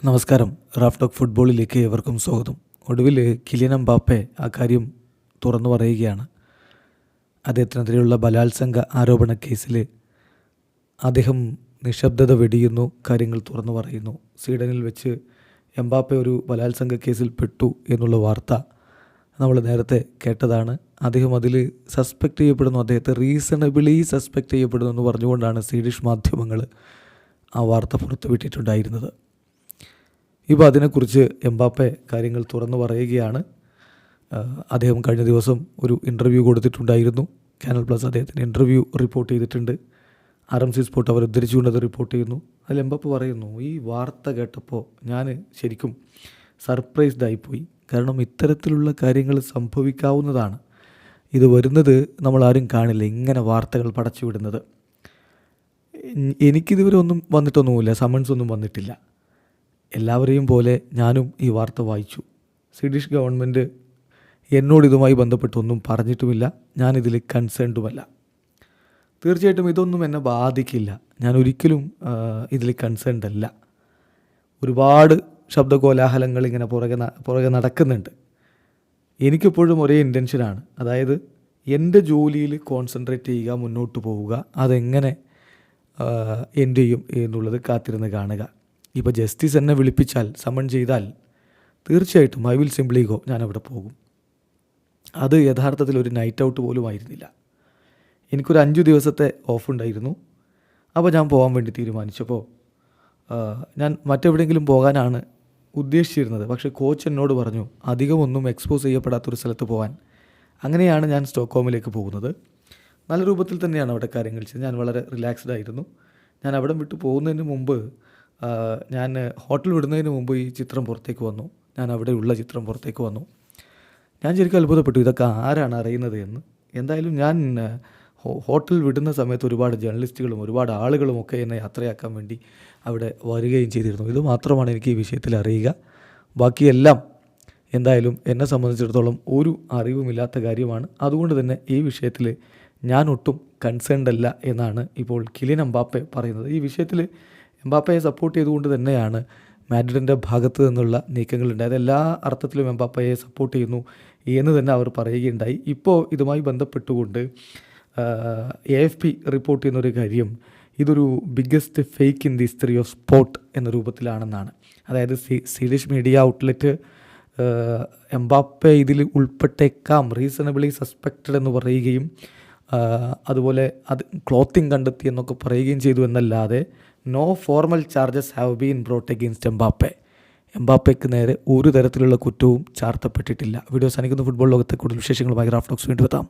നമസ്കാരം. Raf talk ഫുട്ബോളിലേക്ക് ഏവർക്കും സ്വാഗതം. ഒടുവിൽ കിലിയൻ എംബാപ്പെ ആ കാര്യം തുറന്നു പറയുകയാണ്. അദ്ദേഹത്തിനെതിരെയുള്ള ബലാത്സംഗ ആരോപണ കേസിൽ അദ്ദേഹം നിശബ്ദത വെടിയുന്നു, കാര്യങ്ങൾ തുറന്നു പറയുന്നു. സ്വീഡനിൽ വെച്ച് എംബാപ്പെ ഒരു ബലാത്സംഗ കേസിൽ പെട്ടു എന്നുള്ള വാർത്ത നമ്മൾ നേരത്തെ കേട്ടതാണ്. അദ്ദേഹം അതിൽ സസ്പെക്റ്റ് ചെയ്യപ്പെടുന്നു, അദ്ദേഹത്തെ റീസണബിളി സസ്പെക്റ്റ് ചെയ്യപ്പെടുന്നു എന്ന് പറഞ്ഞുകൊണ്ടാണ് സ്വീഡിഷ് മാധ്യമങ്ങൾ ആ വാർത്ത പുറത്തുവിട്ടിട്ടുണ്ടായിരുന്നത്. ഇപ്പോൾ അതിനെക്കുറിച്ച് എംബാപ്പെ കാര്യങ്ങൾ തുറന്നു പറയുകയാണ്. അദ്ദേഹം കഴിഞ്ഞ ദിവസം ഒരു ഇൻ്റർവ്യൂ കൊടുത്തിട്ടുണ്ടായിരുന്നു. ചാനൽ പ്ലസ് അദ്ദേഹത്തിന് ഇൻ്റർവ്യൂ റിപ്പോർട്ട് ചെയ്തിട്ടുണ്ട്. RMC സ്പോർട്ട് അവർ ഉദ്ധരിച്ചുകൊണ്ട് അത് റിപ്പോർട്ട് ചെയ്യുന്നു. അതിൽ എംബാപ്പെ പറയുന്നു, ഈ വാർത്ത കേട്ടപ്പോൾ ഞാൻ ശരിക്കും സർപ്രൈസ്ഡ് ആയിപ്പോയി. കാരണം ഇത്തരത്തിലുള്ള കാര്യങ്ങൾ സംഭവിക്കാവുന്നതാണ്. ഇത് വരുന്നത് നമ്മളാരും കാണില്ല, ഇങ്ങനെ വാർത്തകൾ പടച്ചു വിടുന്നത്. എനിക്കിതുവരെ ഒന്നും വന്നിട്ടൊന്നുമില്ല, സമൺസ് ഒന്നും വന്നിട്ടില്ല. എല്ലാവരെയും പോലെ ഞാനും ഈ വാർത്ത വായിച്ചു. സ്വീഡിഷ് ഗവൺമെൻറ് എന്നോട് ഇതുമായി ബന്ധപ്പെട്ടൊന്നും പറഞ്ഞിട്ടുമില്ല, ഞാനിതിൽ കൺസേൺഡുമല്ല. തീർച്ചയായിട്ടും ഇതൊന്നും എന്നെ ബാധിക്കില്ല, ഞാൻ ഒരിക്കലും ഇതിൽ കൺസേൺഡ് അല്ല. ഒരുപാട് ശബ്ദകോലാഹലങ്ങൾ ഇങ്ങനെ പുറകെ നടക്കുന്നുണ്ട്. എനിക്കെപ്പോഴും ഒരേ ഇൻറ്റൻഷനാണ്, അതായത് എൻ്റെ ജോലിയിൽ കോൺസെൻട്രേറ്റ് ചെയ്യുക, മുന്നോട്ട് പോവുക. അതെങ്ങനെ എൻ്റെ ചെയ്യും എന്നുള്ളത് കാത്തിരുന്ന് കാണുക. ഇപ്പോൾ ജസ്റ്റിസ് എന്നെ വിളിപ്പിച്ചാൽ, സമൺ ചെയ്താൽ തീർച്ചയായിട്ടും ഐ വിൽ സിംപ്ലി ഗോ, ഞാനവിടെ പോകും. അത് യഥാർത്ഥത്തിൽ ഒരു നൈറ്റ് ഔട്ട് പോലും ആയിരുന്നില്ല. എനിക്കൊരു 5 ദിവസത്തെ ഓഫ് ഉണ്ടായിരുന്നു. അപ്പോൾ ഞാൻ പോകാൻ വേണ്ടി തീരുമാനിച്ചപ്പോൾ ഞാൻ മറ്റെവിടെയെങ്കിലും പോകാനാണ് ഉദ്ദേശിച്ചിരുന്നത്. പക്ഷേ കോച്ച് എന്നോട് പറഞ്ഞു അധികമൊന്നും എക്സ്പോസ് ചെയ്യപ്പെടാത്തൊരു സ്ഥലത്ത് പോകാൻ. അങ്ങനെയാണ് ഞാൻ സ്റ്റോക്ക്ഹോമിലേക്ക് പോകുന്നത്. നല്ല രൂപത്തിൽ തന്നെയാണ് അവിടെ കാര്യങ്ങൾ ചെയ്തത്. ഞാൻ വളരെ റിലാക്സ്ഡ് ആയിരുന്നു. ഞാൻ അവിടെ വിട്ട് പോകുന്നതിന് മുമ്പ്, ഞാൻ ഹോട്ടൽ വിടുന്നതിന് മുമ്പ് ഈ ചിത്രം പുറത്തേക്ക് വന്നു. ഞാൻ അവിടെയുള്ള ചിത്രം പുറത്തേക്ക് വന്നു. ഞാൻ ശരിക്കും അത്ഭുതപ്പെട്ടു, ഇതൊക്കെ ആരാണ് അറിയുന്നത് എന്ന്. എന്തായാലും ഞാൻ ഹോട്ടൽ വിടുന്ന സമയത്ത് ഒരുപാട് ജേർണലിസ്റ്റുകളും ഒരുപാട് ആളുകളും ഒക്കെ എന്നെ യാത്രയാക്കാൻ വേണ്ടി അവിടെ വരികയും ചെയ്തിരുന്നു. ഇത് മാത്രമാണ് എനിക്ക് ഈ വിഷയത്തിൽ അറിയുക. ബാക്കിയെല്ലാം എന്തായാലും എന്നെ സംബന്ധിച്ചിടത്തോളം ഒരു അറിവുമില്ലാത്ത കാര്യമാണ്. അതുകൊണ്ട് തന്നെ ഈ വിഷയത്തിൽ ഞാൻ ഒട്ടും കൺസേൺഡ് അല്ല എന്നാണ് ഇപ്പോൾ കിലിയൻ എംബാപ്പെ പറയുന്നത്. ഈ വിഷയത്തിൽ എംബാപ്പയെ സപ്പോർട്ട് ചെയ്തുകൊണ്ട് തന്നെയാണ് മാഡ്രിഡിൻ്റെ ഭാഗത്ത് നിന്നുള്ള നീക്കങ്ങളുണ്ടായത്. എല്ലാ അർത്ഥത്തിലും എംബാപ്പയെ സപ്പോർട്ട് ചെയ്യുന്നു എന്ന് തന്നെ അവർ പറയുകയുണ്ടായി. ഇപ്പോൾ ഇതുമായി ബന്ധപ്പെട്ടുകൊണ്ട് AFP റിപ്പോർട്ട് ചെയ്യുന്നൊരു കാര്യം, ഇതൊരു biggest fake in the history of sport എന്ന രൂപത്തിലാണെന്നാണ്. അതായത് സ്വീഡിഷ് മീഡിയ ഔട്ട്ലെറ്റ് എംബാപ്പെ ഇതിൽ ഉൾപ്പെട്ടേക്കാം, റീസണബിളി സസ്പെക്റ്റഡ് എന്ന് പറയുകയും അതുപോലെ അത് ക്ലോത്തിങ് കണ്ടെത്തി എന്നൊക്കെ പറയുകയും ചെയ്തു എന്നല്ലാതെ no formal charges have been brought against Mbappe. എംബാപ്പയ്ക്ക് നേരെ ഒരു തരത്തിലുള്ള കുറ്റവും ചാർത്തപ്പെട്ടിട്ടില്ല. വീഡിയോ അവസാനിക്കുന്ന. ഫുട്ബോൾ ലോകത്തെ കൂടുതൽ വിശേഷങ്ങളുമായി റാഫ് ടോക്സ് വീണ്ടും എത്താം.